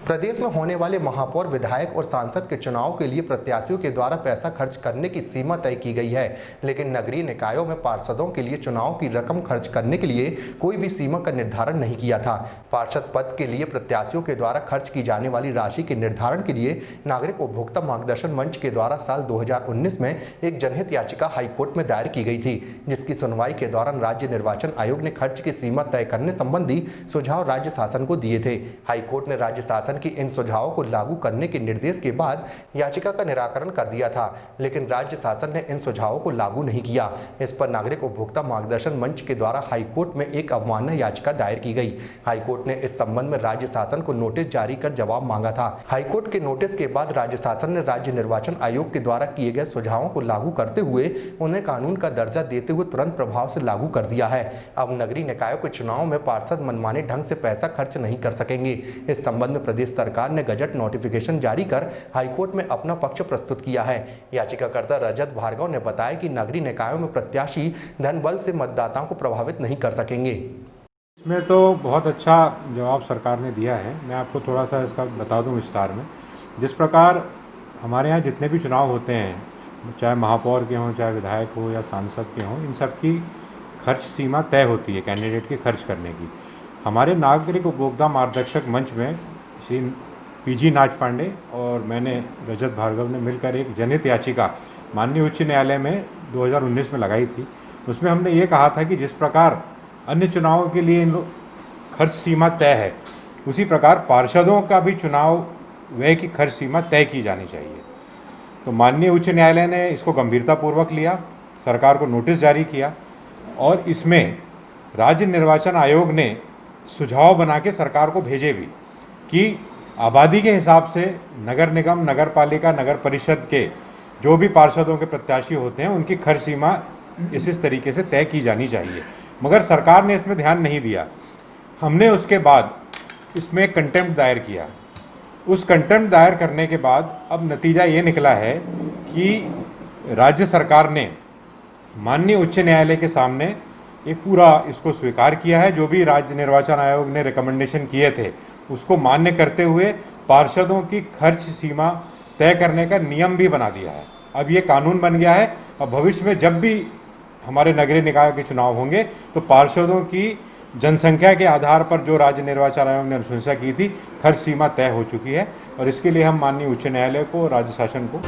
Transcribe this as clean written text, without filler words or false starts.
प्रदेश में होने वाले महापौर, विधायक और सांसद के चुनाव के लिए प्रत्याशियों के द्वारा पैसा खर्च करने की सीमा तय की गई है, लेकिन नगरीय निकायों में पार्षदों के लिए चुनाव की रकम खर्च करने के लिए कोई भी सीमा का निर्धारण नहीं किया था। पार्षद पद के लिए प्रत्याशियों के द्वारा खर्च की जाने वाली राशि के निर्धारण के लिए नागरिक उपभोक्ता मार्गदर्शन मंच के द्वारा साल 2019 में एक जनहित याचिका हाईकोर्ट में दायर की गई थी, जिसकी सुनवाई के दौरान राज्य निर्वाचन आयोग ने खर्च की सीमा तय करने संबंधी सुझाव राज्य शासन को दिए थे। हाईकोर्ट ने राज्य शासन की इन सुझावों को लागू करने के निर्देश के बाद याचिका का निराकरण कर दिया था, लेकिन राज्य शासन ने इन सुझावों को लागू नहीं किया। इस पर नागरिक उपभोक्ता मार्गदर्शन मंच के द्वारा हाईकोर्ट में एक अवमानना याचिका दायर की गई। हाईकोर्ट ने इस संबंध में राज्य शासन को नोटिस जारी कर जवाब मांगा था। हाईकोर्ट के नोटिस के बाद राज्य शासन ने राज्य निर्वाचन आयोग के द्वारा किए गए सुझावों को लागू करते हुए उन्हें कानून का दर्जा देते हुए तुरंत प्रभाव से लागू कर दिया है। अब नगरीय निकायों के चुनाव में पार्षद मनमाने ढंग से पैसा खर्च नहीं कर सकेंगे। इस संबंध में प्रदेश सरकार ने गजट नोटिफिकेशन जारी कर हाईकोर्ट में अपना पक्ष प्रस्तुत किया है। याचिकाकर्ता रजत भार्गव ने बताया कि नगरीय निकायों में प्रत्याशी धन बल से मतदाताओं को प्रभावित नहीं कर सकेंगे। इसमें तो बहुत अच्छा जवाब सरकार ने दिया है। मैं आपको थोड़ा सा इसका बता दूं विस्तार में। जिस प्रकार हमारे यहाँ जितने भी चुनाव होते हैं, चाहे महापौर के हों, चाहे विधायक हो या सांसद के हों, इन सब की खर्च सीमा तय होती है कैंडिडेट के खर्च करने की। हमारे नागरिक उपभोक्ता मार्गदर्शक मंच में श्री पीजी नाच पांडे और मैंने रजत भार्गव ने मिलकर एक जनहित याचिका माननीय उच्च न्यायालय में 2019 में लगाई थी। उसमें हमने ये कहा था कि जिस प्रकार अन्य चुनावों के लिए खर्च सीमा तय है, उसी प्रकार पार्षदों का भी चुनाव व्यय की खर्च सीमा तय की जानी चाहिए। तो माननीय उच्च न्यायालय ने इसको गंभीरतापूर्वक लिया, सरकार को नोटिस जारी किया और इसमें राज्य निर्वाचन आयोग ने सुझाव बना के सरकार को भेजे भी कि आबादी के हिसाब से नगर निगम, नगर पालिका, नगर परिषद के जो भी पार्षदों के प्रत्याशी होते हैं उनकी खर्च सीमा इस तरीके से तय की जानी चाहिए। मगर सरकार ने इसमें ध्यान नहीं दिया। हमने उसके बाद इसमें कंटेम्प्ट दायर किया। उस कंटेम्प्ट दायर करने के बाद अब नतीजा ये निकला है कि राज्य सरकार ने माननीय उच्च न्यायालय के सामने एक पूरा इसको स्वीकार किया है। जो भी राज्य निर्वाचन आयोग ने रिकमेंडेशन किए थे उसको मान्य करते हुए पार्षदों की खर्च सीमा तय करने का नियम भी बना दिया है। अब ये कानून बन गया है। अब भविष्य में जब भी हमारे नगरीय निकाय के चुनाव होंगे तो पार्षदों की जनसंख्या के आधार पर जो राज्य निर्वाचन आयोग ने अनुशंसा की थी, खर्च सीमा तय हो चुकी है और इसके लिए हम माननीय उच्च न्यायालय को, राज्य शासन को